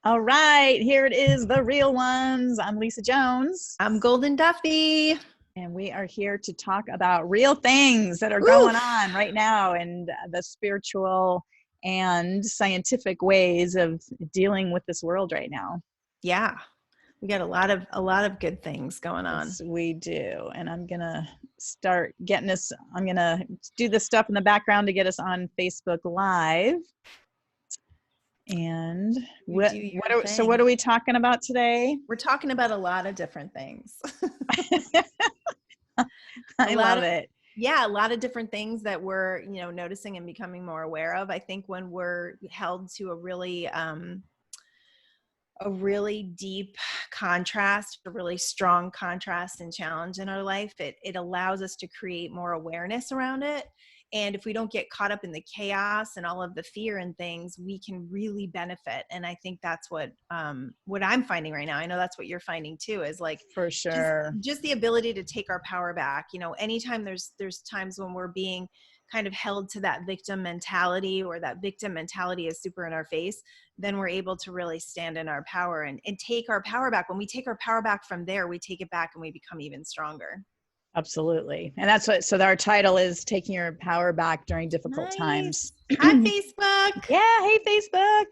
All right, here it is, the Real Ones. I'm Lisa Jones, I'm Golden Duffy. and we are here to talk about real things that are going Oof. on right now and the spiritual and scientific ways of dealing with this world right now. Yeah, we got a lot of good things going on. Yes, we do. And I'm going to start getting us, I'm going to do this stuff in the background to get us on Facebook Live. And what are we talking about today? We're talking about a lot of different things. I love it. Yeah, a lot of different things that we're, noticing and becoming more aware of. I think when we're held to a really deep contrast, a really strong contrast and challenge in our life, it allows us to create more awareness around it. And if we don't get caught up in the chaos and all of the fear and things, we can really benefit. And I think that's what I'm finding right now. I know that's what you're finding too, is like, for sure, just the ability to take our power back. Anytime there's times when we're being kind of held to that victim mentality, or that victim mentality is super in our face, then we're able to really stand in our power and take our power back. When we take our power back from there, we take it back and we become even stronger. Absolutely. And that's what, so our title is Taking Your Power Back During Difficult Times. Hi, Facebook. Yeah. Hey, Facebook.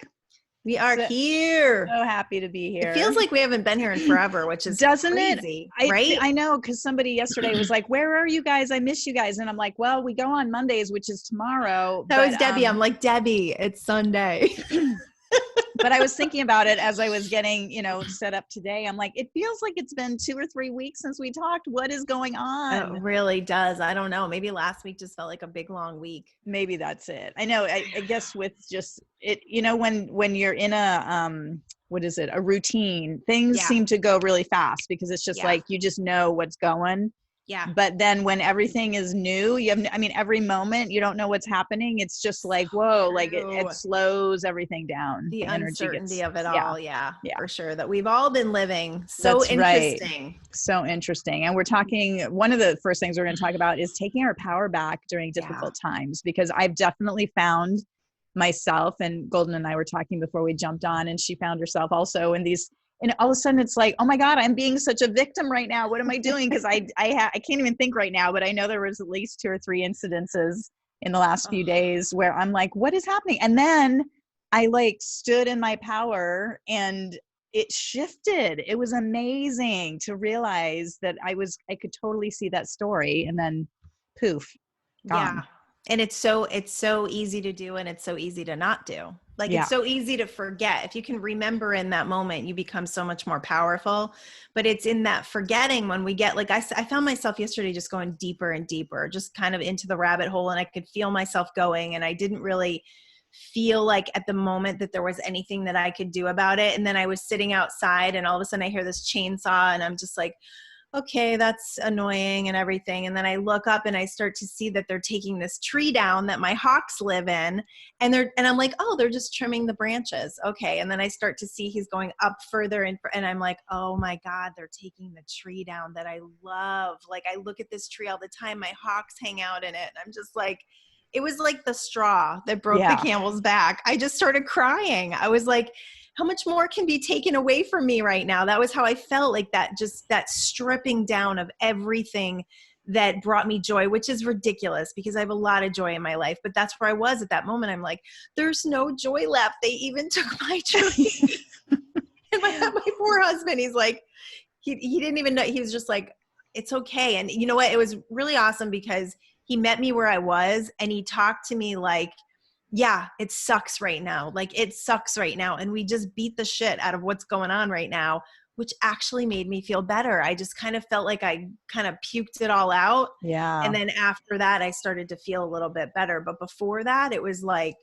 We are here. So happy to be here. It feels like we haven't been here in forever, which is crazy, right? I know, because somebody yesterday was like, where are you guys? I miss you guys. And I'm like, well, we go on Mondays, which is tomorrow. That was Debbie. I'm like, Debbie, it's Sunday. But I was thinking about it as I was getting, set up today. I'm like, it feels like it's been 2 or 3 weeks since we talked. What is going on? It really does. I don't know. Maybe last week just felt like a big, long week. Maybe that's it. I know. I guess with just it, when you're in a, a routine, things seem to go really fast because it's just like, you just know what's going. Yeah. But then when everything is new, every moment you don't know what's happening. It's just like, whoa, like it slows everything down. The uncertainty of it all. Yeah, for sure. That we've all been living. That's interesting. Right. So interesting. And we're talking, one of the first things we're going to talk about is taking our power back during difficult times, because I've definitely found myself, and Goldyn and I were talking before we jumped on, and she found herself also in these. And all of a sudden it's like, oh my God, I'm being such a victim right now. What am I doing? Because I can't even think right now, but I know there was at least 2 or 3 incidences in the last few days where I'm like, what is happening? And then I like stood in my power and it shifted. It was amazing to realize that I could totally see that story, and then poof, gone. Yeah. And it's so easy to do, and it's so easy to not do. Like, it's so easy to forget. If you can remember in that moment, you become so much more powerful. But it's in that forgetting when we get, like, I found myself yesterday just going deeper and deeper, just kind of into the rabbit hole, and I could feel myself going, and I didn't really feel like at the moment that there was anything that I could do about it. And then I was sitting outside, and all of a sudden I hear this chainsaw, and I'm just like, okay, that's annoying and everything. And then I look up and I start to see that they're taking this tree down that my hawks live in. And I'm like, oh, they're just trimming the branches. Okay. And then I start to see he's going up further, and I'm like, oh my God, they're taking the tree down that I love. Like, I look at this tree all the time. My hawks hang out in it. And I'm just like, it was like the straw that broke the camel's back. I just started crying. I was like, how much more can be taken away from me right now? That was how I felt, like that, just that stripping down of everything that brought me joy, which is ridiculous because I have a lot of joy in my life, but that's where I was at that moment. I'm like, there's no joy left. They even took my tree. And my poor husband, he's like, he didn't even know. He was just like, it's okay. And you know what? It was really awesome because he met me where I was, and he talked to me like, yeah, it sucks right now. Like, it sucks right now. And we just beat the shit out of what's going on right now, which actually made me feel better. I just kind of felt like I kind of puked it all out. Yeah. And then after that, I started to feel a little bit better. But before that, it was like,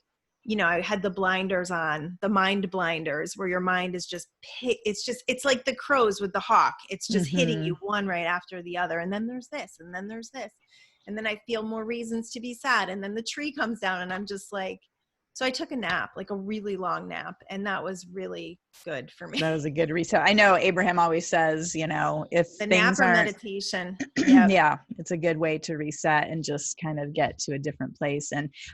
I had the blinders on, the mind blinders, where your mind is just, it's like the crows with the hawk. It's just hitting you one right after the other. And then there's this, and then there's this. And then I feel more reasons to be sad. And then the tree comes down, and I'm just like, so I took a nap, like a really long nap. And that was really good for me. That was a good reset. I know Abraham always says, if the things nap or meditation. Yeah, it's a good way to reset and just kind of get to a different place.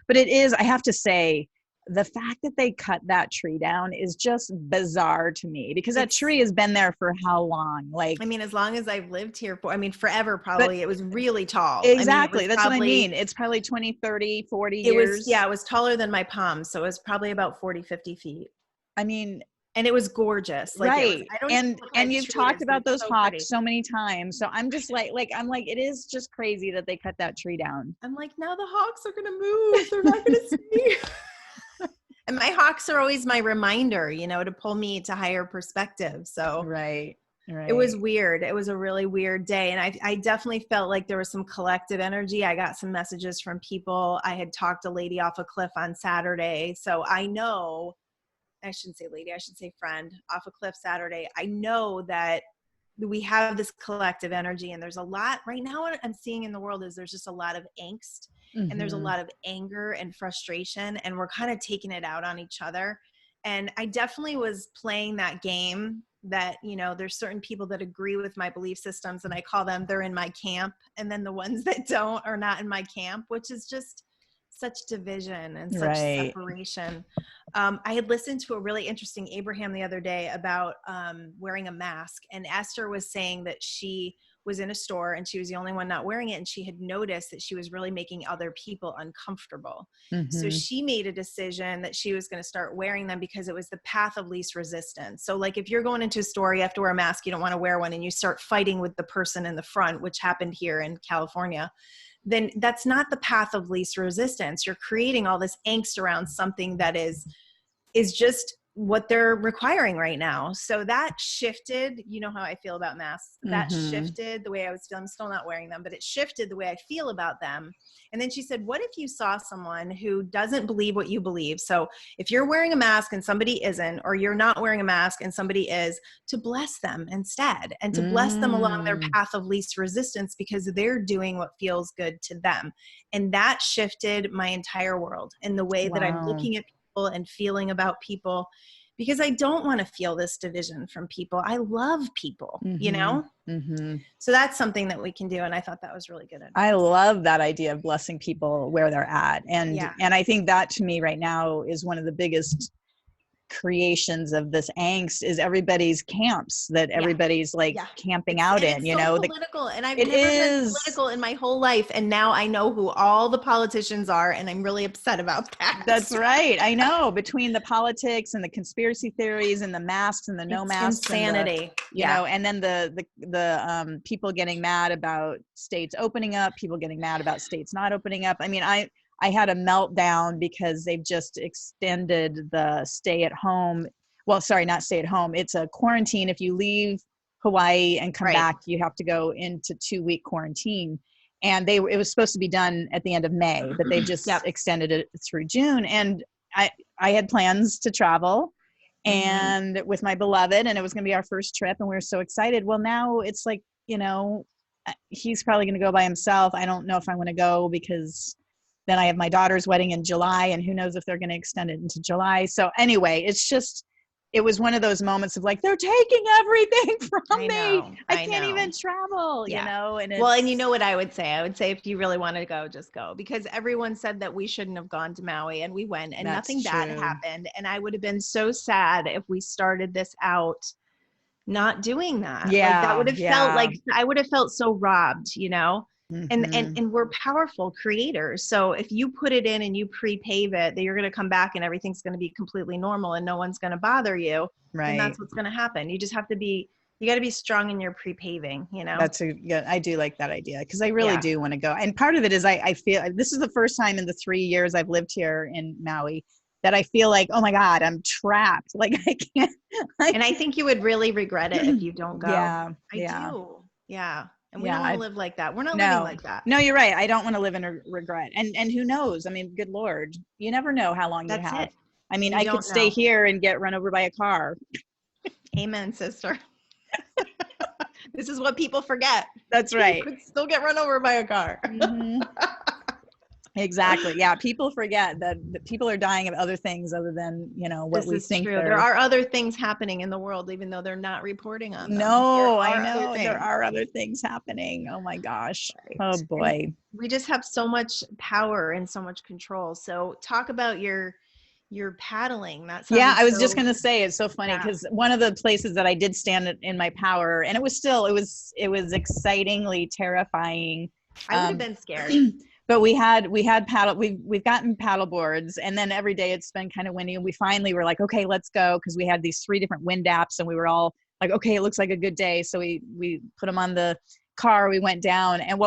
But it is, I have to say, the fact that they cut that tree down is just bizarre to me, because that tree has been there for how long? Like, I mean, as long as I've lived here for, I mean, forever, but probably. It was really tall. exactly. I mean, That's what I mean. It's probably 20, 30, 40 it years. was, yeah, it was taller than my palm. So it was probably about 40, 50 feet. I mean, and it was gorgeous. Like, right. it was, I don't even know what kind and of you've tree it talked is, but about it's those so hawks pretty. so many times. So I'm just I'm like, it is just crazy that they cut that tree down. I'm like, now the hawks are going to move. They're not going to see. And my hawks are always my reminder, you know, to pull me to higher perspective. So right. It was weird. It was a really weird day. And I definitely felt like there was some collective energy. I got some messages from people. I had talked a lady off a cliff on Saturday. So I know, I shouldn't say lady, I should say friend, off a cliff Saturday. I know that we have this collective energy, and there's a lot right now. What I'm seeing in the world is there's just a lot of angst, and there's a lot of anger and frustration, and we're kind of taking it out on each other. And I definitely was playing that game that, you know, there's certain people that agree with my belief systems, and I call them, they're in my camp. And then the ones that don't are not in my camp, which is just such division and such separation. I had listened to a really interesting Abraham the other day about wearing a mask. And Esther was saying that she was in a store and she was the only one not wearing it. And she had noticed that she was really making other people uncomfortable. So she made a decision that she was going to start wearing them because it was the path of least resistance. So like, if you're going into a store, you have to wear a mask, you don't want to wear one, and you start fighting with the person in the front, which happened here in California, then that's not the path of least resistance. You're creating all this angst around something that is just what they're requiring right now. So that shifted, you know how I feel about masks. That shifted the way I was feeling. I'm still not wearing them, but it shifted the way I feel about them. And then she said, what if you saw someone who doesn't believe what you believe? So if you're wearing a mask and somebody isn't, or you're not wearing a mask and somebody is, to bless them instead, and to bless them along their path of least resistance, because they're doing what feels good to them. And that shifted my entire world and the way that I'm looking at people and feeling about people, because I don't want to feel this division from people. I love people, you know? So that's something that we can do. And I thought that was really good advice. I love that idea of blessing people where they're at. And I think that, to me right now, is one of the biggest creations of this angst, is everybody's camps that everybody's camping out in, you know, political. And I've never been political in my whole life. And now I know who all the politicians are. And I'm really upset about that. That's right. I know, between the politics and the conspiracy theories and the masks and the no masks, insanity, you know, and then the people getting mad about states opening up, people getting mad about states not opening up. I mean, I had a meltdown because they've just extended the stay at home. Well, sorry, not stay at home. It's a quarantine. If you leave Hawaii and come back, you have to go into 2-week quarantine. And it was supposed to be done at the end of May, but they just extended it through June. And I had plans to travel and with my beloved, and it was going to be our first trip, and we were so excited. Well, now it's like, you know, he's probably going to go by himself. I don't know if I want to go, because then I have my daughter's wedding in July, and who knows if they're going to extend it into July. So anyway, it was one of those moments of like, they're taking everything from me. I can't even travel, you know? And and you know what I would say? I would say, if you really wanted to go, just go, because everyone said that we shouldn't have gone to Maui, and we went, and nothing bad happened. And I would have been so sad if we started this out not doing that. Like, that would have felt like I would have felt so robbed, you know? And we're powerful creators. So if you put it in and you pre-pave it, that you're going to come back and everything's going to be completely normal and no one's going to bother you, and that's what's going to happen. You just have to be, you got to be strong in your pre-paving, you know? I do like that idea, because I really do want to go. And part of it is I feel this is the first time in the 3 years I've lived here in Maui that I feel like, oh my God, I'm trapped. Like, I can't. And I think you would really regret it if you don't go. I do. Yeah. And we don't want to live like that. We're not living like that. No, you're right. I don't want to live in a regret. And who knows? I mean, good Lord, you never know how long you have. I mean, I could stay here and get run over by a car. Amen, sister. This is what people forget. That's right. You could still get run over by a car. Exactly. Yeah. People forget that people are dying of other things other than, you know, what we think. There are other things happening in the world, even though they're not reporting on them. No, I know there are other things happening. Oh my gosh. Right. Oh boy. And we just have so much power and so much control. So talk about your you're paddling. That Yeah, sounded I was so, just going to say, it's so funny because one of the places that I did stand in my power, and it was excitingly terrifying. I would have been scared. But we had paddle, we've gotten paddle boards, and then every day it's been kind of windy, and we finally were like, okay, let's go, because we had these 3 different wind apps, and we were all like, okay, it looks like a good day. So we put them on the car, we went down, and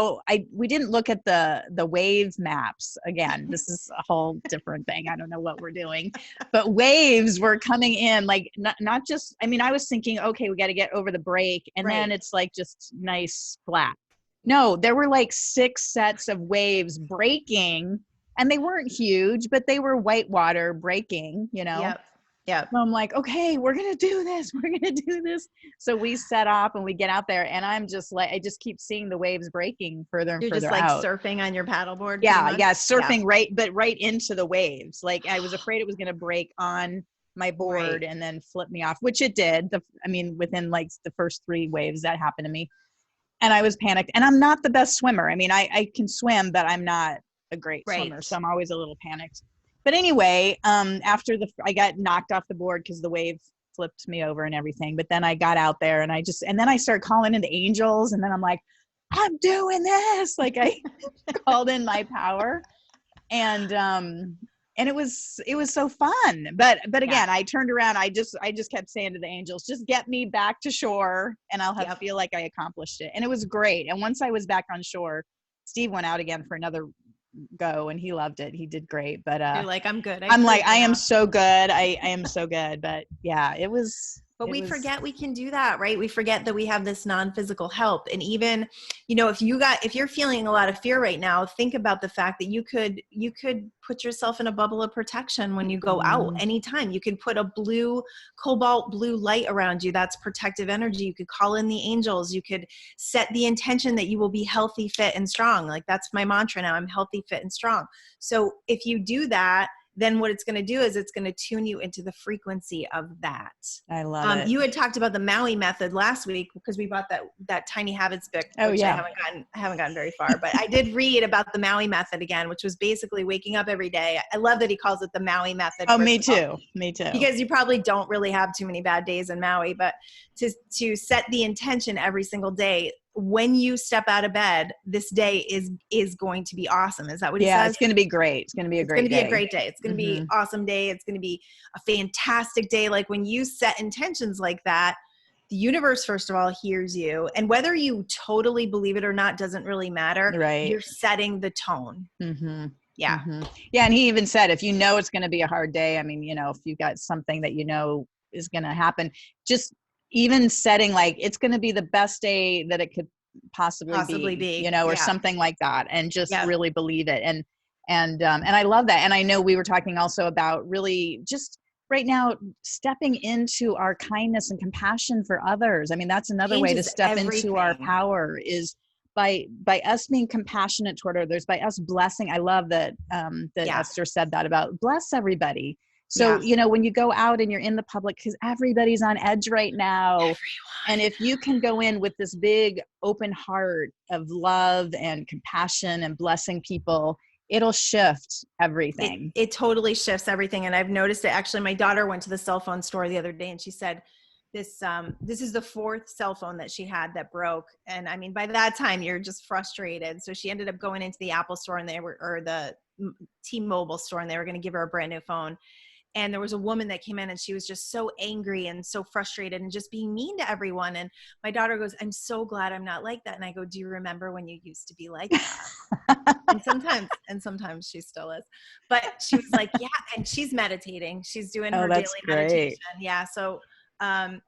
we didn't look at the wave maps. Again, this is a whole different thing. I don't know what we're doing, but waves were coming in, like not just, I mean, I was thinking, okay, we got to get over the break, and then it's like just nice flat. No, there were like 6 sets of waves breaking, and they weren't huge, but they were whitewater breaking, Yep. So I'm like, okay, we're going to do this. We're going to do this. So we set off and we get out there, and I'm just like, I just keep seeing the waves breaking further and You're further just like out. surfing on your paddleboard. Yeah. Surfing right into the waves. Like I was afraid it was going to break on my board and then flip me off, which it did. Within like the first 3 waves that happened to me. And I was panicked, and I'm not the best swimmer. I mean, I can swim, but I'm not a great swimmer. So I'm always a little panicked. But anyway, after I got knocked off the board because the wave flipped me over and everything. But then I got out there, and then I started calling in the angels, and then I'm like, I'm doing this. Like I called in my power, and it was so fun. But again, I turned around. I just kept saying to the angels, just get me back to shore, and I'll feel like I accomplished it. And it was great. And once I was back on shore, Steve went out again for another go, and he loved it. He did great. But you're like, I'm good. I'm like, I am so good. I am so good. But yeah, it was. But we forget we can do that, right? We forget that we have this non-physical help. And even, if you're feeling a lot of fear right now, think about the fact that you could put yourself in a bubble of protection when you go out anytime. You can put a cobalt blue light around you. That's protective energy. You could call in the angels. You could set the intention that you will be healthy, fit, and strong. Like that's my mantra now. I'm healthy, fit, and strong. So if you do that, then what it's going to do is it's going to tune you into the frequency of that. I love it. You had talked about the Maui method last week because we bought that Tiny Habits book, which I haven't gotten very far, but I did read about the Maui method again, which was basically waking up every day. I love that he calls it the Maui method. Oh, me too. Because you probably don't really have too many bad days in Maui, but to set the intention every single day, when you step out of bed, this day is going to be awesome. Is that what he says? Yeah, it's going to be great. It's going to be a great day. It's going to be a great day. It's going to be an awesome day. It's going to be a fantastic day. Like when you set intentions like that, the universe, first of all, hears you. And whether you totally believe it or not doesn't really matter. Right. You're setting the tone. Mm-hmm. Yeah. Mm-hmm. Yeah. And he even said, if you know it's going to be a hard day, I mean, if you got something that is going to happen, just even setting like it's going to be the best day that it could possibly be, or something like that, and just really believe it. And I love that. And I know we were talking also about really just right now stepping into our kindness and compassion for others. I mean, that's another way to step into our power is by us being compassionate toward others, by us blessing. I love that Esther said that about bless everybody. So, when you go out and you're in the public, because everybody's on edge right now. Everyone. And if you can go in with this big open heart of love and compassion and blessing people, it'll shift everything. It totally shifts everything. And I've noticed it. Actually, my daughter went to the cell phone store the other day and she said, this is the 4th cell phone that she had that broke. And I mean, by that time you're just frustrated. So she ended up going into the Apple store or the T-Mobile store, and they were going to give her a brand new phone. And there was a woman that came in and she was just so angry and so frustrated and just being mean to everyone. And my daughter goes, I'm so glad I'm not like that. And I go, do you remember when you used to be like that? and sometimes she still is. But she was like, yeah. And she's meditating. She's doing her daily meditation. Yeah. So I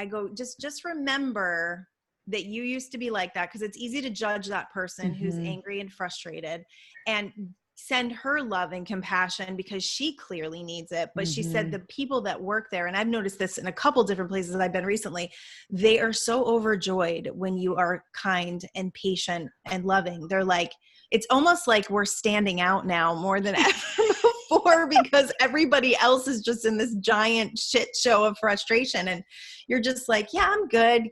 go, just remember that you used to be like that, because it's easy to judge that person who's angry and frustrated, and send her love and compassion because she clearly needs it. But she said the people that work there, and I've noticed this in a couple different places I've been recently, they are so overjoyed when you are kind and patient and loving. They're like, it's almost like we're standing out now more than ever before, because everybody else is just in this giant shit show of frustration. And you're just like, yeah, I'm good.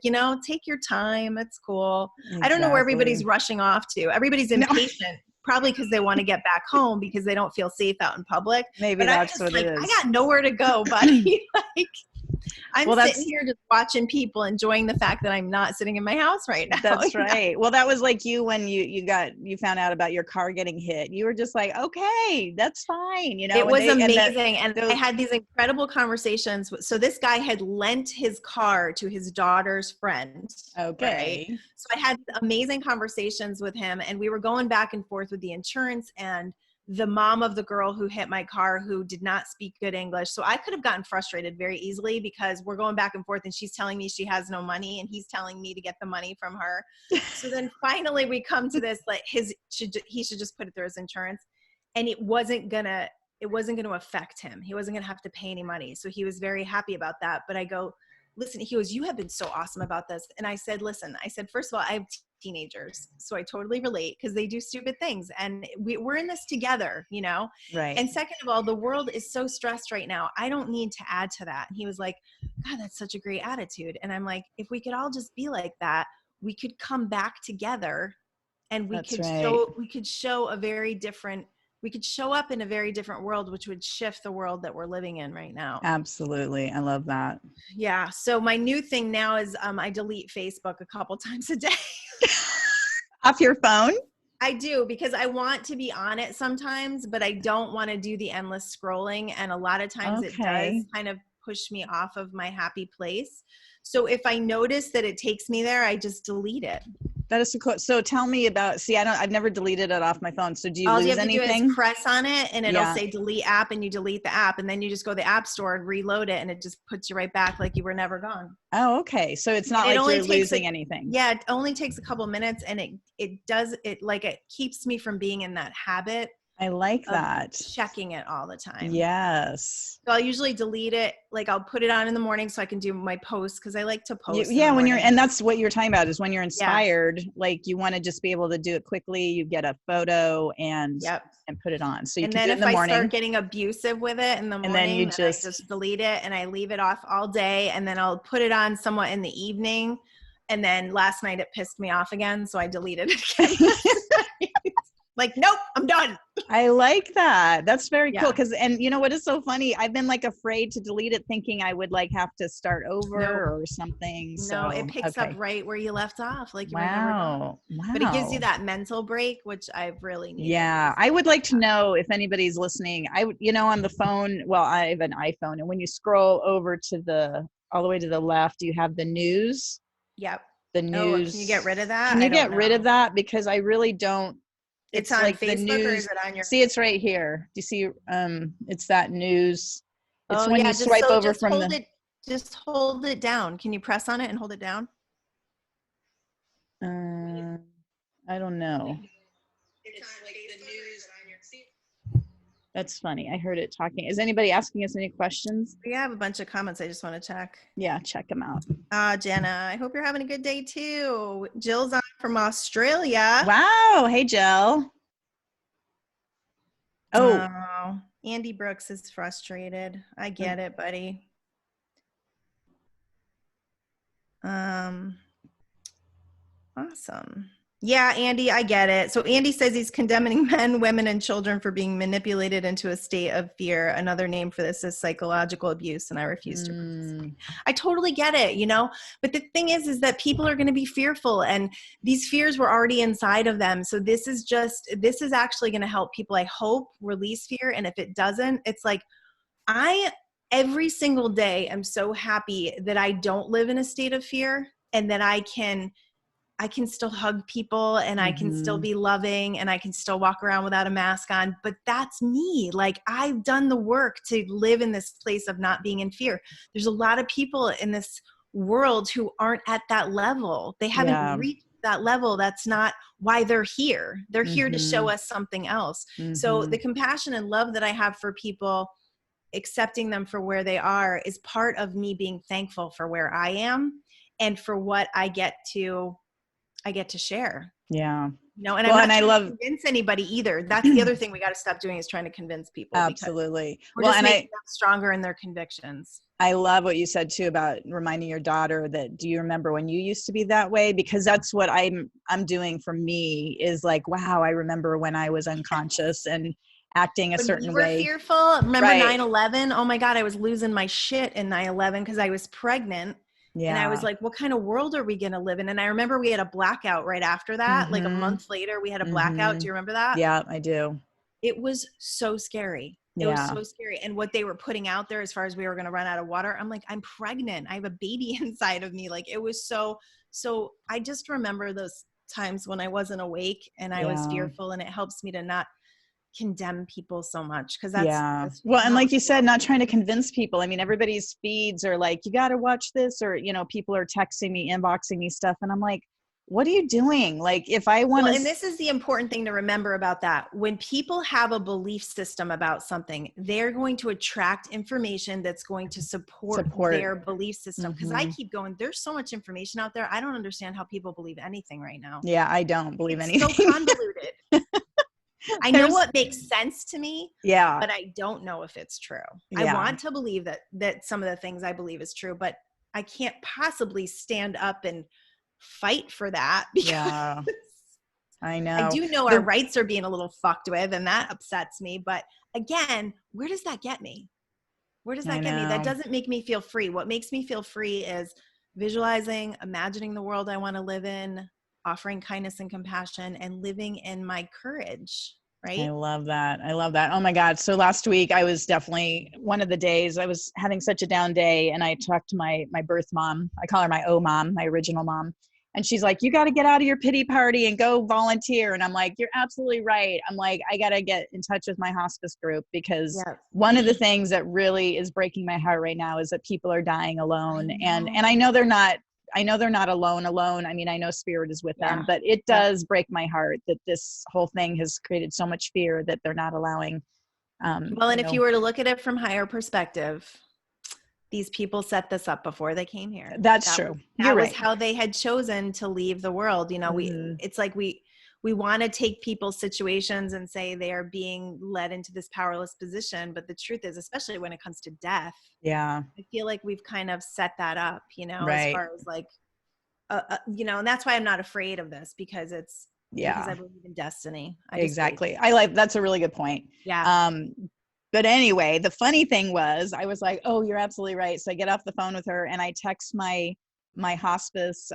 Take your time. It's cool. Exactly. I don't know where everybody's rushing off to. Everybody's impatient. probably because they want to get back home because they don't feel safe out in public. Maybe but I'm that's just what like, it is. I got nowhere to go, buddy. Like, I'm Well, sitting here just watching people, enjoying the fact that I'm not sitting in my house right now. That's right. Well, that was like you when you found out about your car getting hit. You were just like, okay, that's fine, you know. It was amazing. And I had these incredible conversations. So this guy had lent his car to his daughter's friend. okay. Right? So I had amazing conversations with him, and we were going back and forth with the insurance and the mom of the girl who hit my car, who did not speak good English. So I could have gotten frustrated very easily because we're going back and forth and she's telling me she has no money and he's telling me to get the money from her. So then finally we come to this, like he should just put it through his insurance, and it wasn't going to affect him. He wasn't going to have to pay any money. So he was very happy about that. But I go, listen, he goes, you have been so awesome about this. And I said, listen, first of all, I have teenagers, so I totally relate because they do stupid things and we're in this together, you know? Right. And second of all, the world is so stressed right now. I don't need to add to that. And he was like, God, that's such a great attitude. And I'm like, if we could all just be like that, we could come back together and we could show up in a very different world, which would shift the world that we're living in right now. Absolutely. I love that. Yeah. So my new thing now is I delete Facebook a couple times a day. Off your phone? I do, because I want to be on it sometimes, but I don't want to do the endless scrolling. And a lot of times it does kind of push me off of my happy place. So if I notice that it takes me there, I just delete it. That is so cool. So tell me about, I've never deleted it off my phone. So do you lose anything? All you have to do is press on it and it'll say delete app, and you delete the app, and then you just go to the app store and reload it, and it just puts you right back like you were never gone. Oh, okay. So it's not like you're losing anything. Yeah, it only takes a couple minutes, and it keeps me from being in that habit. I like that. Checking it all the time. Yes. So I'll usually delete it. Like I'll put it on in the morning so I can do my posts, because I like to post. Yeah, and that's what you're talking about, is when you're inspired, like you want to just be able to do it quickly. You get a photo and put it on. So you can do it in the morning. And then if I start getting abusive with it in the morning, then I just delete it and I leave it off all day, and then I'll put it on somewhat in the evening. And then last night it pissed me off again, so I deleted it again. Like, nope, I'm done. I like that. That's very cool. And you know what is so funny? I've been like afraid to delete it, thinking I would like have to start over or something. No, it picks up right where you left off. Like, you were never done. Wow. But it gives you that mental break, which I really need. Yeah. I would like to know if anybody's listening. On the phone, well, I have an iPhone, and when you scroll over to all the way to the left, you have the news. Yep. The news. Can you get rid of that? Can you get rid of that? Because I really don't. It's on like Facebook, the news. Or is it on your? See, it's right here. Do you see? It's that news. It's when you swipe over from the. Just hold it down. Can you press on it and hold it down? I don't know. It's on like the news on your seat. That's funny. I heard it talking. Is anybody asking us any questions? We have a bunch of comments. I just want to check. Yeah, check them out. Jenna, I hope you're having a good day too. Jill's on from Australia. Wow. Hey, Jill. Oh, Andy Brooks is frustrated. I get it, buddy. Awesome. Yeah, Andy, I get it. So Andy says he's condemning men, women, and children for being manipulated into a state of fear. Another name for this is psychological abuse, and I refuse to participate. I totally get it, But the thing is that people are going to be fearful, and these fears were already inside of them. So this is actually going to help people, I hope, release fear. And if it doesn't, it's like every single day I'm so happy that I don't live in a state of fear, and that I can still hug people, and I can still be loving, and I can still walk around without a mask on. But that's me. Like, I've done the work to live in this place of not being in fear. There's a lot of people in this world who aren't at that level. They haven't reached that level. That's not why they're here. They're here to show us something else. So the compassion and love that I have for people, accepting them for where they are, is part of me being thankful for where I am and for what I get to share. Yeah. No, and Well, I'm and not I trying love to convince anybody either. That's the other thing we got to stop doing is trying to convince people because absolutely. we're Well, just and making them stronger in their convictions. I love what you said too about reminding your daughter that, do you remember when you used to be that way? Because that's what I'm doing for me is like, wow, I remember when I was unconscious and acting a When we certain were way. fearful, remember Right. 9/11? Oh my God, I was losing my shit in 9/11 because I was pregnant. And I was Yeah. like, what kind of world are we going to live in? And I remember we had a blackout right after that. Like a Mm-hmm. month later, we had a blackout. Mm-hmm. Do you remember that? Yeah, I do. It was so scary. It was Yeah. so scary. And what they were putting out there as far as we were going to run out of water, I'm like, I'm pregnant. I have a baby inside of me. Like it was so I just remember those times when I wasn't awake and I was Yeah. fearful, and it helps me to not condemn people so much because Yeah. that's Well, and not like what you the said, world not needs. trying to convince people. I mean, everybody's feeds are like, you got to watch this, or, people are texting me, inboxing me stuff. And I'm like, what are you doing? Like, if I want Well, to, and this is the important thing to remember about that. When people have a belief system about something, they're going to attract information that's going to support their belief system. Because I keep going, there's so much information out there. I don't understand how people believe anything right now. Yeah, I don't believe It's so anything. convoluted. I know what makes sense to me, Yeah. but I don't know if it's true. I Yeah. want to believe that some of the things I believe is true, but I can't possibly stand up and fight for that because Yeah. I I know. do know our rights are being a little fucked with, and that upsets me. But again, where does that get me? Where does that get me? That doesn't make me feel free. What makes me feel free is visualizing, imagining the world I want to live in, offering kindness and compassion, and living in my courage. Right? I love that. I love that. Oh my God. So last week I was definitely one of the days I was having such a down day, and I talked to my birth mom. I call her my O mom, my original mom. And she's like, you got to get out of your pity party and go volunteer. And I'm like, you're absolutely right. I'm like, I got to get in touch with my hospice group because one of the things that really is breaking my heart right now is that people are dying alone. And I know they're not alone. I mean, I know spirit is with them, but it does break my heart that this whole thing has created so much fear that they're not allowing. Well, and if you were to look at it from higher perspective, these people set this up before they came here. That's true. That was how they had chosen to leave the world. It's like we want to take people's situations and say they are being led into this powerless position. But the truth is, especially when it comes to death, I feel like we've kind of set that up, as far as like, and that's why I'm not afraid of this because because I believe in destiny. Exactly. That's a really good point. Yeah. But anyway, the funny thing was I was like, oh, you're absolutely right. So I get off the phone with her and I text my hospice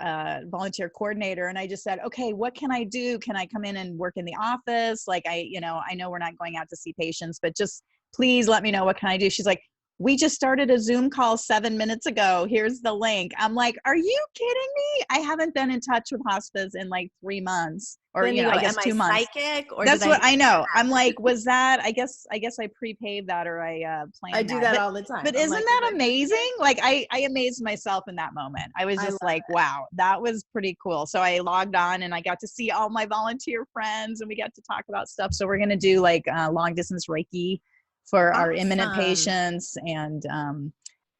volunteer coordinator, and I just said, okay, what can I do? Can I come in and work in the office? Like I know we're not going out to see patients, but just please let me know, what can I do? She's like, we just started a Zoom call 7 minutes ago. Here's the link. I'm like, are you kidding me? I haven't been in touch with hospice in like 3 months, or I guess 2 months. Psychic, or that's what I know. I'm like, was that? I guess I prepaid that, or I planned. I do that all the time. But isn't that amazing? Like I amazed myself in that moment. I was just like, wow, that was pretty cool. So I logged on and I got to see all my volunteer friends, and we got to talk about stuff. So we're gonna do like long distance Reiki for our imminent patients, and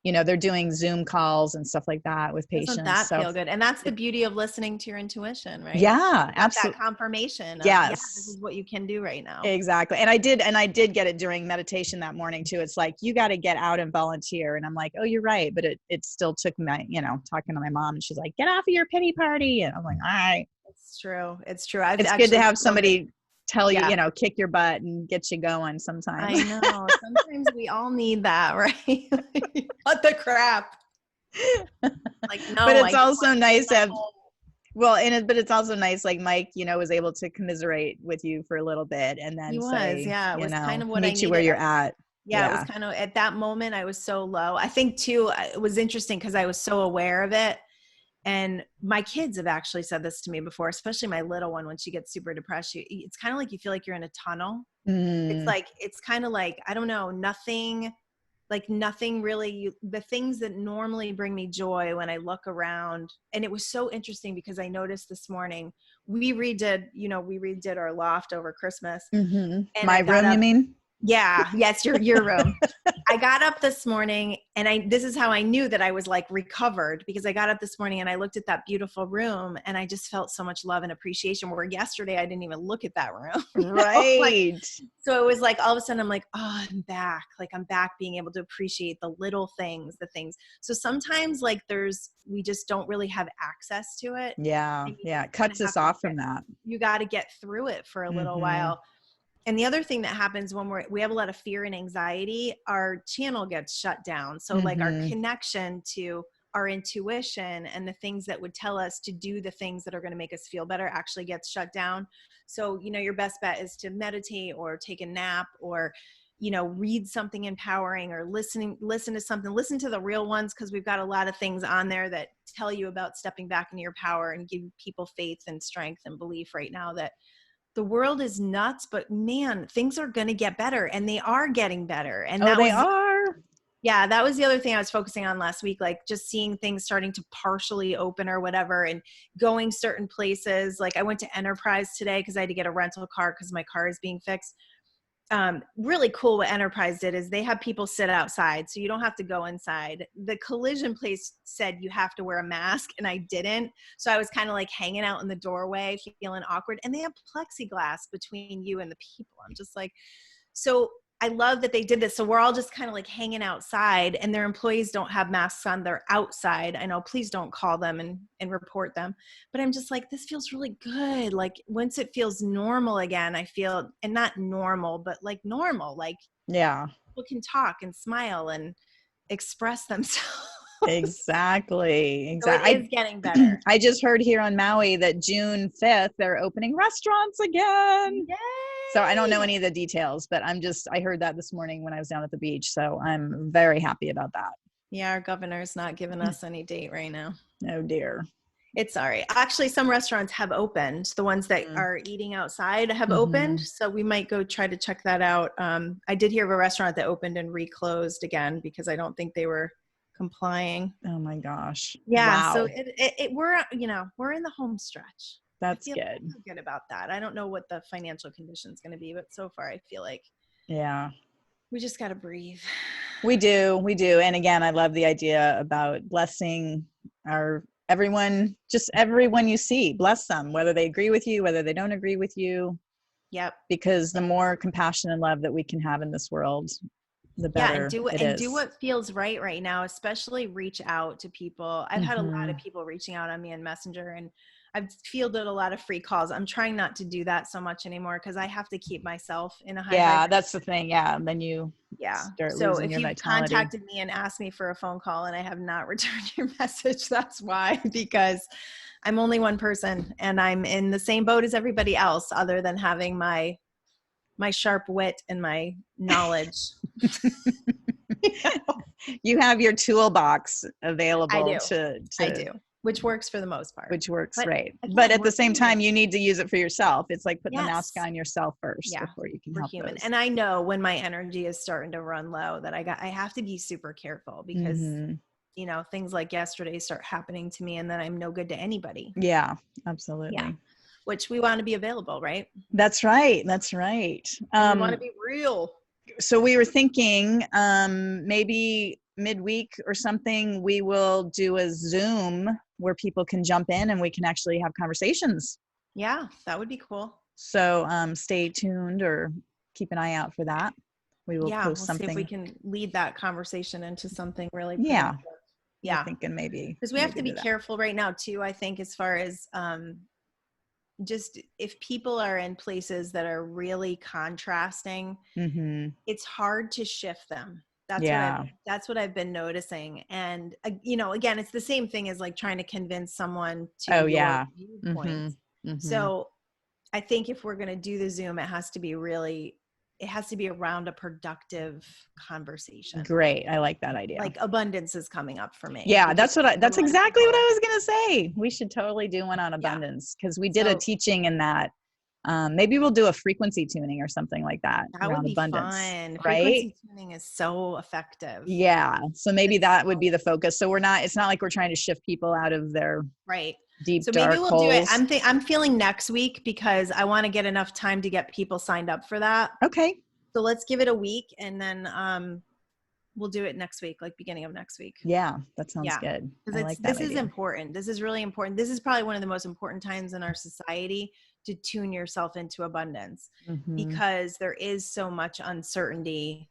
they're doing Zoom calls and stuff like that with patients. Doesn't that feel good? And that's the beauty of listening to your intuition, right? Yeah, absolutely. That confirmation of, yes, this is what you can do right now. Exactly. And I did get it during meditation that morning too. It's like, you got to get out and volunteer. And I'm like, oh, you're right. But it still took me, talking to my mom, and she's like, get off of your pity party. And I'm like, all right. It's true. It's true. It's good to have somebody tell you, kick your butt and get you going sometimes. I know. Sometimes we all need that, right? What the crap? Like, no. But it's also nice to have, but it's also nice, like Mike, was able to commiserate with you for a little bit, and then it was kind of what meet you where you're at. Yeah, it was kind of at that moment I was so low. I think too, it was interesting because I was so aware of it. And my kids have actually said this to me before, especially my little one, when she gets super depressed, it's kind of like you feel like you're in a tunnel. It's kind of like, I don't know, nothing really, the things that normally bring me joy when I look around. And it was so interesting because I noticed this morning, we redid our loft over Christmas. Mm-hmm. My room, you mean? Yeah. Yes. Your room. I got up this morning and this is how I knew that I was like recovered, because I got up this morning and I looked at that beautiful room and I just felt so much love and appreciation, where yesterday I didn't even look at that room. Right. So it was like, all of a sudden I'm like, oh, I'm back. Like I'm back being able to appreciate the little things, the things. So sometimes like we just don't really have access to it. Yeah. Yeah. It cuts us off from that. You got to get through it for a little while. And the other thing that happens when we have a lot of fear and anxiety, our channel gets shut down. So like our connection to our intuition and the things that would tell us to do the things that are going to make us feel better actually gets shut down. So, your best bet is to meditate or take a nap or, read something empowering or listen to something, listen to the Real Ones. Cause we've got a lot of things on there that tell you about stepping back into your power and give people faith and strength and belief right now that the world is nuts, but man, things are going to get better, and they are getting better. And they are. Yeah, that was the other thing I was focusing on last week, like just seeing things starting to partially open or whatever, and going certain places. Like I went to Enterprise today because I had to get a rental car because my car is being fixed. Really cool what Enterprise did is they have people sit outside, so you don't have to go inside. The collision place said you have to wear a mask, and I didn't. So I was kind of like hanging out in the doorway, feeling awkward, and they have plexiglass between you and the people. I'm just like, so I love that they did this. So we're all just kind of like hanging outside, and their employees don't have masks on. They're outside. I know, please don't call them and report them. But I'm just like, this feels really good. Like once it feels normal again, I feel, and not normal, but like normal, like people can talk and smile and express themselves. Exactly. So it is getting better. I just heard here on Maui that June 5th, they're opening restaurants again. Yay! So I don't know any of the details, but I heard that this morning when I was down at the beach. So I'm very happy about that. Yeah. Our governor's not giving us any date right now. Oh dear. It's sorry. Actually, some restaurants have opened. The ones that are eating outside have opened. So we might go try to check that out. I did hear of a restaurant that opened and reclosed again because I don't think they were complying. Oh my gosh. Yeah. Wow. So we're in the home stretch. That's good. Good about that. I don't know what the financial condition is going to be, but so far I feel like we just got to breathe. We do. And again, I love the idea about blessing everyone you see, bless them, whether they agree with you, whether they don't agree with you. Yep. Because the more compassion and love that we can have in this world, the better do what feels right now, especially reach out to people. I've had a lot of people reaching out on me in Messenger, and I've fielded a lot of free calls. I'm trying not to do that so much anymore because I have to keep myself in a high vibration. That's the thing. Yeah. And then you start losing your vitality. So if you contacted me and asked me for a phone call and I have not returned your message, that's why, because I'm only one person and I'm in the same boat as everybody else other than having my sharp wit and my knowledge. You have your toolbox available. I do. Which works for the most part. Which works, right. But at the same time, you need to use it for yourself. It's like putting the mask on yourself first before you can help human. And I know when my energy is starting to run low that I have to be super careful because, things like yesterday start happening to me and then I'm no good to anybody. Yeah, absolutely. Yeah. Which we want to be available, right? That's right. We want to be real. So we were thinking maybe midweek or something, we will do a Zoom where people can jump in and we can actually have conversations. Yeah, that would be cool. So stay tuned or keep an eye out for that. We will post something. See if we can lead that conversation into something really productive. Yeah. I'm thinking maybe. Because we have to be careful right now too, I think, as far as just if people are in places that are really contrasting, it's hard to shift them. That's what I've been noticing. And, again, it's the same thing as like trying to convince someone to your viewpoints. So I think if we're going to do the Zoom, it has to be around a productive conversation. Great. I like that idea. Like abundance is coming up for me. Yeah. That's exactly what I was going to say. We should totally do one on abundance because we did a teaching in that. Maybe we'll do a frequency tuning or something like that. That would be abundance, fun. Right? Frequency tuning is so effective. Yeah. So maybe that would be the focus. So it's not like we're trying to shift people out of their deep, dark maybe we'll holes. do it. I'm feeling next week because I want to get enough time to get people signed up for that. Okay. So let's give it a week, and then we'll do it next week, like beginning of next week. Yeah, that sounds good. I like that This is idea. important. This is really important. This is probably one of the most important times in our society to tune yourself into abundance, because there is so much uncertainty.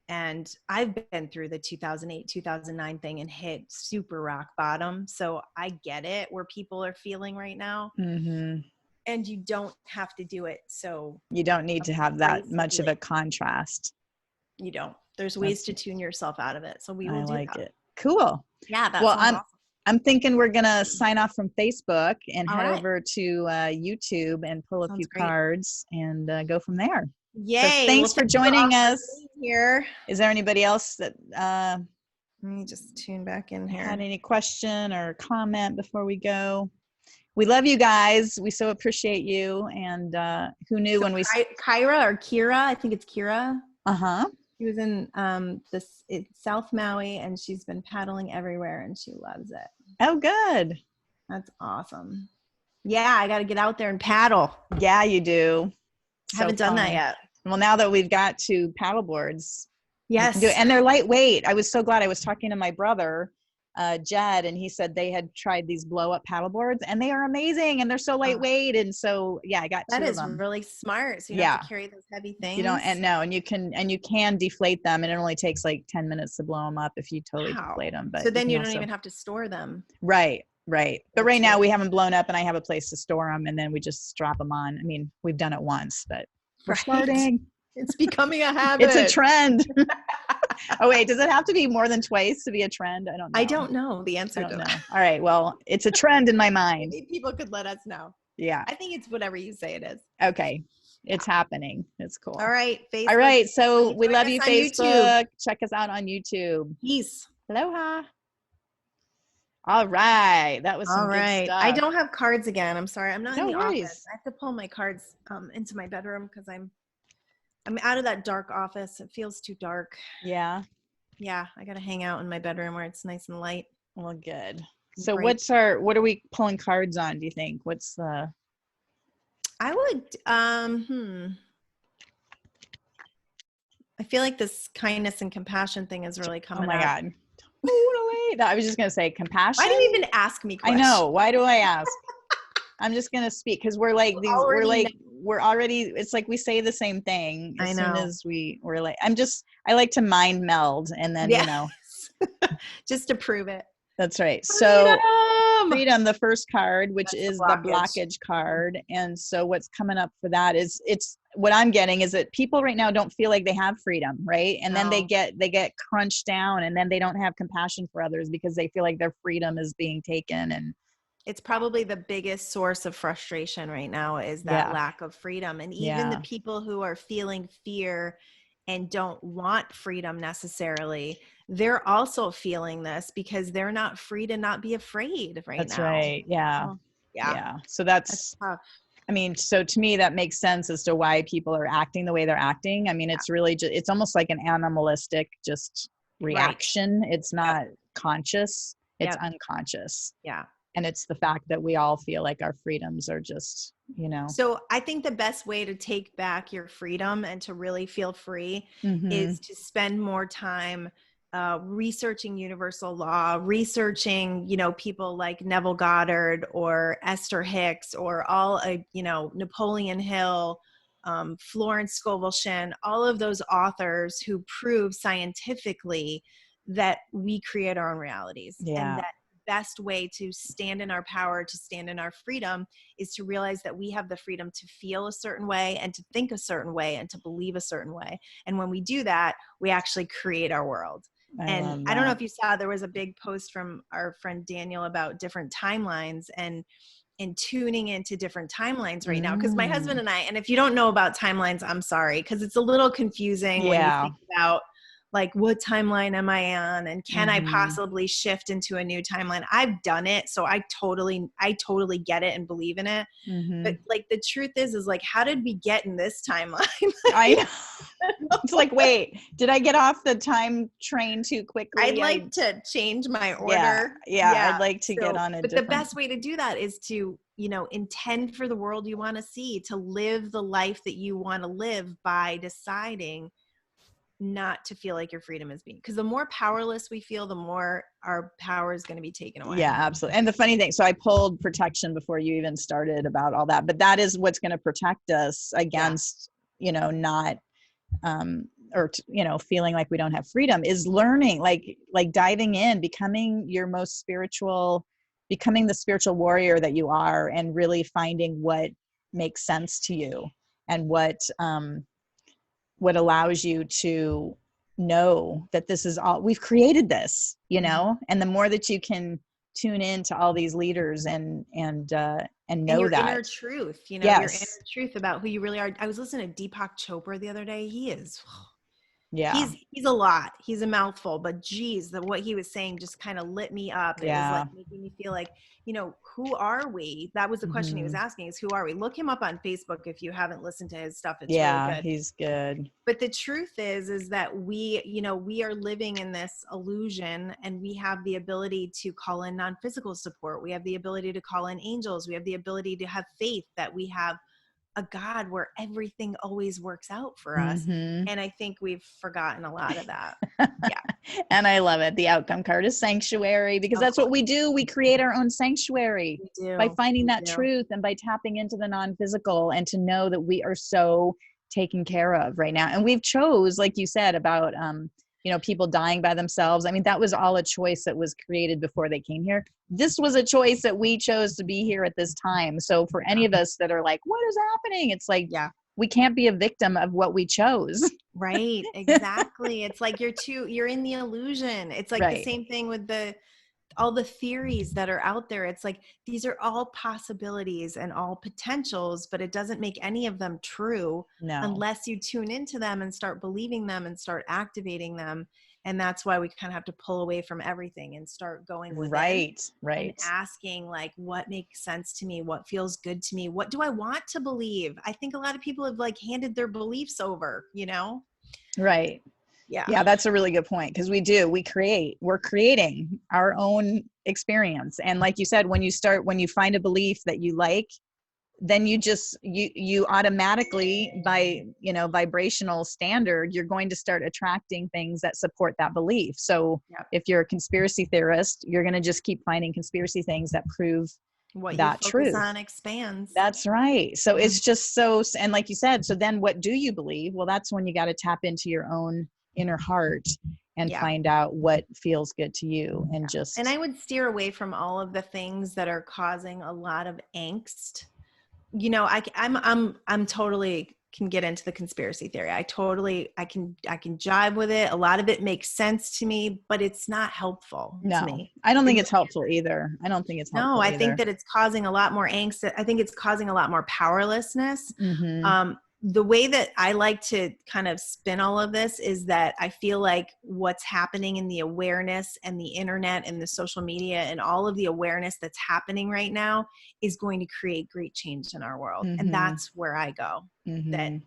And I've been through the 2008, 2009 thing and hit super rock bottom. So I get it, where people are feeling right now. And you don't have to do it. So you don't need to have that much of a contrast. You don't. There's ways to tune yourself out of it. So we will do that. I like it. Cool. Yeah, that's awesome. I'm thinking we're gonna sign off from Facebook and head over to YouTube and pull a few cards and go from there. Yay! So thanks for joining us. Here. Is there anybody else that let me just tune back in here. Had any question or comment before we go? We love you guys. We so appreciate you. And who knew when we Kyra or Kira? I think it's Kira. She was in South Maui, and she's been paddling everywhere, and she loves it. Oh, good. That's awesome. Yeah, I got to get out there and paddle. Yeah, you do. I haven't done that yet. Well, now that we've got 2 paddle boards, yes, and they're lightweight. I was so glad. I was talking to my brother, Jed, and he said they had tried these blow up paddle boards, and they are amazing, and they're so lightweight. And so, yeah, I got 2 of them. That is really smart. So you don't have to carry those heavy things. You don't, and you can deflate them, and it only takes like 10 minutes to blow them up if you totally deflate them. But so then you don't even have to store them. Right. But right now we haven't blown up, and I have a place to store them, and then we just strap them on. I mean, we've done it once, but we're starting. It's becoming a habit. It's a trend. Oh, wait, does it have to be more than twice to be a trend? I don't know. I don't know the answer to that. All right. Well, it's a trend in my mind. Maybe people could let us know. Yeah. I think it's whatever you say it is. Okay. It's happening. It's cool. All right. Facebook. All right. So we love you, Facebook. Check us out on YouTube. Peace. Aloha. All right. That was some good stuff. I don't have cards again. I'm sorry. I'm not in the worries. office. I have to pull my cards into my bedroom because I'm out of that dark office. It feels too dark. Yeah. Yeah. I got to hang out in my bedroom where it's nice and light. Well, good. So what are we pulling cards on, do you think? What's the... I would, I feel like this kindness and compassion thing is really coming up. Oh my God. Totally. I was just going to say compassion. Why do you even ask me questions? I know. Why do I ask? I'm just going to speak because we're like these, we're already, it's like we say the same thing as soon as we're like, I like to mind meld and then, just to prove it. That's right. So freedom, the first card, which is the blockage card. And so what's coming up for that is what I'm getting is that people right now don't feel like they have freedom. Right. And then they get crunched down, and then they don't have compassion for others because they feel like their freedom is being taken. And it's probably the biggest source of frustration right now is that lack of freedom. And even the people who are feeling fear and don't want freedom necessarily, they're also feeling this because they're not free to not be afraid right now. That's right. Yeah. Oh, yeah. So that's tough. I mean, so to me, that makes sense as to why people are acting the way they're acting. I mean, it's really just, it's almost like an animalistic just reaction. Right. It's not conscious. It's unconscious. Yeah. And it's the fact that we all feel like our freedoms are just, So I think the best way to take back your freedom and to really feel free is to spend more time researching universal law, researching, people like Neville Goddard or Esther Hicks or all, Napoleon Hill, Florence Scovel Shinn, all of those authors who prove scientifically that we create our own realities. Yeah. And that best way to stand in our power, to stand in our freedom, is to realize that we have the freedom to feel a certain way and to think a certain way and to believe a certain way. And when we do that, we actually create our world. I don't know if you saw, there was a big post from our friend Daniel about different timelines and tuning into different timelines right now. Because my husband and I, and if you don't know about timelines, I'm sorry, because it's a little confusing when you think about like, what timeline am I on? And can I possibly shift into a new timeline? I've done it. So I totally get it and believe in it. But like, the truth is like, how did we get in this timeline? I know. It's like, wait, did I get off the time train too quickly? I'd like to change my order. Yeah. I'd like to get on But the best way to do that is to, intend for the world you want to see, to live the life that you want to live by deciding not to feel like your freedom is being, because the more powerless we feel, the more our power is going to be taken away. Yeah, absolutely. And the funny thing, so I pulled protection before you even started about all that, but that is what's going to protect us against, not, feeling like we don't have freedom, is learning, like diving in, becoming the spiritual warrior that you are, and really finding what makes sense to you, and what allows you to know that this is all we've created this, and the more that you can tune in to all these leaders and know your that inner truth, your inner truth about who you really are. I was listening to Deepak Chopra the other day. He is, he's a lot. He's a mouthful, but geez, what he was saying just kind of lit me up. It was like making me feel like, who are we? That was the question he was asking, is who are we? Look him up on Facebook if you haven't listened to his stuff. It's really good. He's good. But the truth is that we are living in this illusion, and we have the ability to call in non-physical support. We have the ability to call in angels. We have the ability to have faith that we have a God where everything always works out for us. And I think we've forgotten a lot of that. Yeah. And I love it. The outcome card is sanctuary, because that's what we do. We create our own sanctuary by finding that truth, and by tapping into the non-physical, and to know that we are so taken care of right now. And we've chose, like you said, about, people dying by themselves. I mean, that was all a choice that was created before they came here. This was a choice that we chose to be here at this time. So for any of us that are like, what is happening? It's like, we can't be a victim of what we chose. Right. Exactly. It's like you're in the illusion. It's like the same thing with all the theories that are out there. It's like, these are all possibilities and all potentials, but it doesn't make any of them true unless you tune into them and start believing them and start activating them. And that's why we kind of have to pull away from everything and start going within. Right. And asking, like, what makes sense to me? What feels good to me? What do I want to believe? I think a lot of people have handed their beliefs over, Right. Yeah, that's a really good point, because we're creating our own experience. And like you said, when you find a belief that you like, then you automatically, by, vibrational standard, you're going to start attracting things that support that belief. So if you're a conspiracy theorist, you're going to just keep finding conspiracy things that prove what that you focus truth on expands. That's right. So it's just so, and like you said, so then what do you believe? Well, that's when you got to tap into your own inner heart and find out what feels good to you, and and I would steer away from all of the things that are causing a lot of angst. I'm totally can get into the conspiracy theory. I can jive with it. A lot of it makes sense to me, but it's not helpful to me. I don't think it's helpful either. I don't think it's helpful. No, I think that it's causing a lot more angst. I think it's causing a lot more powerlessness. The way that I like to kind of spin all of this is that I feel like what's happening in the awareness and the internet and the social media and all of the awareness that's happening right now is going to create great change in our world. And that's where I go, that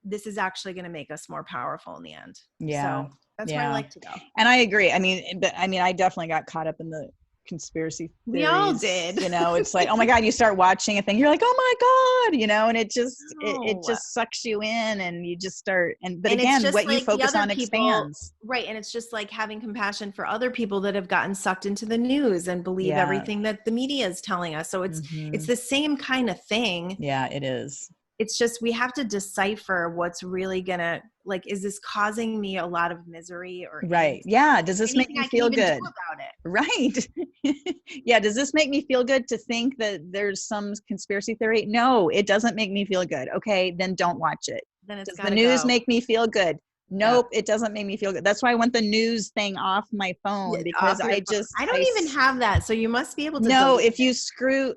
this is actually going to make us more powerful in the end. So that's where I like to go. And I agree. I mean, I definitely got caught up in the conspiracy theories. We all did. It's like, oh my God, you start watching a thing, you're like, oh my God, and it just it just sucks you in, and you just start but again, what you focus on expands. Right. And it's just like having compassion for other people that have gotten sucked into the news and believe everything that the media is telling us. So it's the same kind of thing. Yeah, it is. It's just, we have to decipher what's really gonna, is this causing me a lot of misery or right? Yeah. Does this make me feel good about it? Right. Yeah. Does this make me feel good to think that there's some conspiracy theory? No, it doesn't make me feel good. Okay, then don't watch it. Then does the news make me feel good? Nope, it doesn't make me feel good. That's why I want the news thing off my phone, because I don't even have that. So you must be able to. No, if you swipe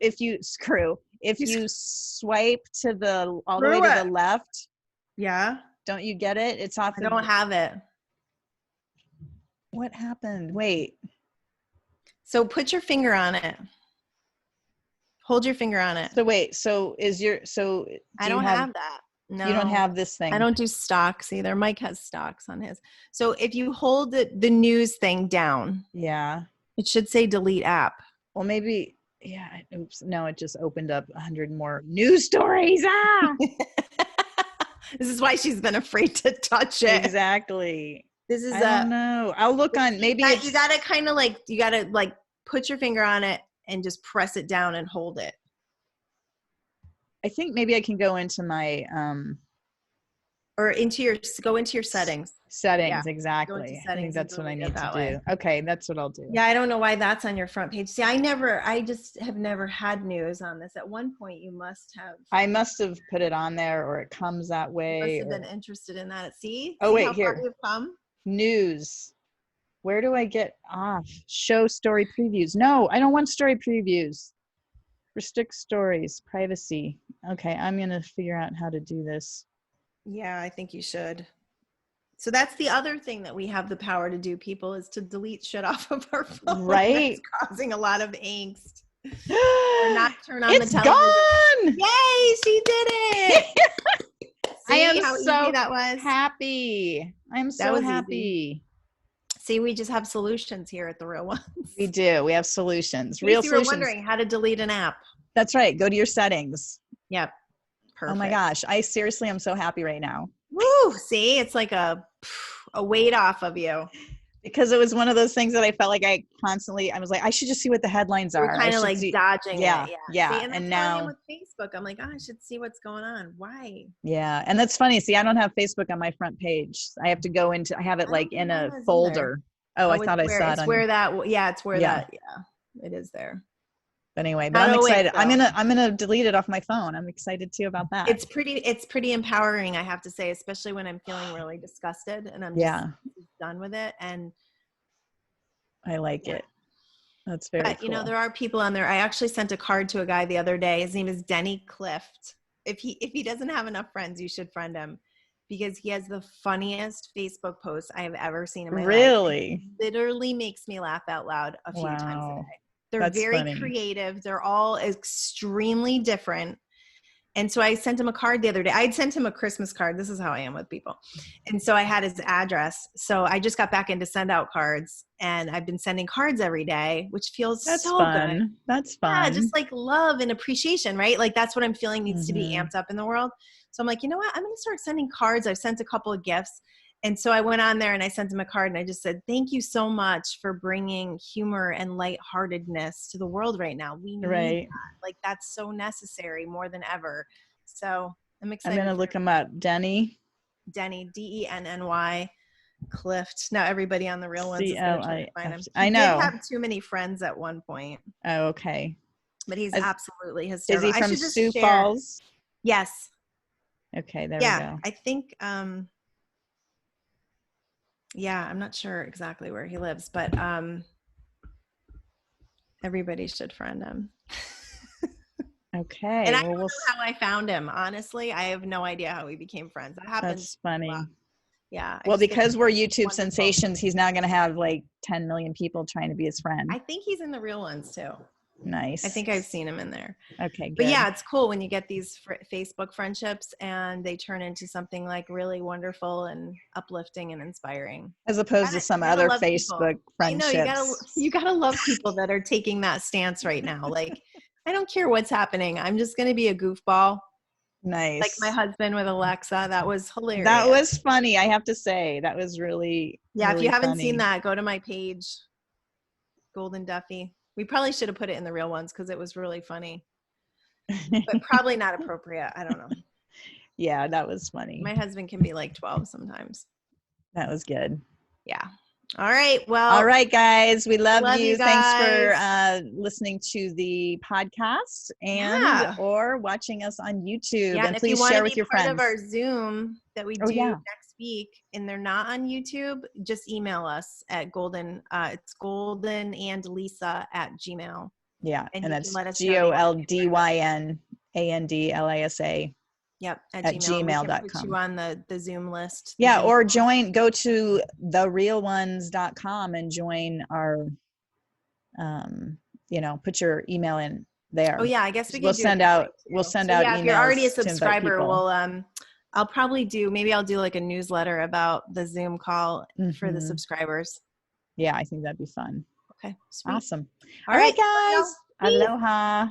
all the way to the left. Yeah. Don't you get it? It's off. I don't have it. What happened? Wait. So put your finger on it. Hold your finger on it. So wait, I don't have that. No. You don't have this thing. I don't do stocks either. Mike has stocks on his. So if you hold the news thing down, yeah, it should say delete app. Well, maybe, yeah. Oops. No, it just opened up 100 more news stories. Ah! This is why she's been afraid to touch it. Exactly. This is I don't know. I'll look on, maybe you got to kind of like, you got to like put your finger on it and just press it down and hold it. I think maybe I can go into my, or go into your settings. Settings, yeah. Exactly. Settings, I think that's what I need to do. Way. Okay, that's what I'll do. Yeah, I don't know why that's on your front page. See, I just have never had news on this. At one point, you must have. I must have put it on there, or it comes that way. You must have been interested in that. See? Oh, wait, how here. far you've come? News. Where do I get off? Show story previews. No, I don't want story previews. Restrict stories, privacy. Okay, I'm going to figure out how to do this. Yeah, I think you should. So that's the other thing that we have the power to do, people, is to delete shit off of our phone. Right. That's causing a lot of angst. Or not turn on the television. It's gone! Yay, she did it! I am how so easy that was? happy. I'm so happy. Easy. See, we just have solutions here at the Real Ones. We do. We have solutions. Real solutions. You were wondering how to delete an app. That's right. Go to your settings. Yep. Perfect. Oh my gosh. I seriously am so happy right now. Woo! See, it's like a weight off of you. Because it was one of those things that I felt like I was like, I should just see what the headlines are. We're kind of like dodging it. Yeah. See, and now with Facebook, I'm like, I should see what's going on. Why? Yeah. And that's funny. See, I don't have Facebook on my front page. I have to go into, I have it like in a folder. Oh, I thought I saw it. It's where that, it's where that, it is there. But anyway, but I'm excited. I'm gonna delete it off my phone. I'm excited too about that. It's pretty empowering, I have to say, especially when I'm feeling really disgusted and I'm just done with it. And I like it. That's very cool. You know, there are people on there. I actually sent a card to a guy the other day. His name is Denny Clift. If he doesn't have enough friends, you should friend him, because he has the funniest Facebook posts I have ever seen in my life. Really? It literally makes me laugh out loud a few times a day. They're That's very funny. creative. They're all extremely different. And so I sent him a card the other day. I'd sent him a Christmas card. This is how I am with people. And so I had his address. So I just got back in to send out cards, and I've been sending cards every day, which feels so fun. good. That's fun. Yeah, just like love and appreciation, right? Like that's what I'm feeling needs to be amped up in the world. So I'm like, you know what? I'm going to start sending cards. I've sent a couple of gifts. And so I went on there and I sent him a card and I just said, thank you so much for bringing humor and lightheartedness to the world right now. We need that. Like that's so necessary more than ever. So I'm excited. I'm going to look him up. Denny, Denny, Clift. Now everybody on the Real Ones is going to try to find him. I know. He did have too many friends at one point. Oh, okay. But he's absolutely hysterical. Is he from Sioux Falls? Yes. Okay, there we go. I think I'm not sure exactly where he lives, but everybody should friend him. Okay. And I don't know how I found him. Honestly, I have no idea how we became friends. That happened. That's funny. Yeah. Well, because we're YouTube sensations, he's now going to have like 10 million people trying to be his friend. I think he's in the Real Ones too. Nice. I think I've seen him in there. Okay, good. But yeah, it's cool when you get these Facebook friendships and they turn into something like really wonderful and uplifting and inspiring. As opposed to some other Facebook friendships. I know, you gotta love people that are taking that stance right now. Like, I don't care what's happening. I'm just going to be a goofball. Nice. Like my husband with Alexa. That was hilarious. That was funny. I have to say that was really, yeah. Really if you haven't funny. seen that, go to my page, Goldyn Duffy. We probably should have put it in the Real Ones because it was really funny, but probably not appropriate. I don't know. Yeah, that was funny. My husband can be like 12 sometimes. That was good. Yeah. All right. Well. All right, guys. We love you. Thanks for listening to the podcast and or watching us on YouTube. Yeah, and please share with your friends. Of our Zoom that we do next week, and they're not on YouTube, just email us at Goldyn. It's goldynandlisa@gmail.com. Yeah, and that's Goldynandlisa Yep. At at Gmail. We can put you gmail.com. on the Zoom list. Yeah. Zoom Or call. go to therealones.com and join our, put your email in Oh there. yeah, I guess we We'll could do it send that way out, too. So yeah, if you're already a emails to invite subscriber, people. I'll probably maybe I'll do like a newsletter about the Zoom call for the subscribers. Yeah, I think that'd be fun. Okay, sweet. Awesome. All All right, right, guys. Aloha.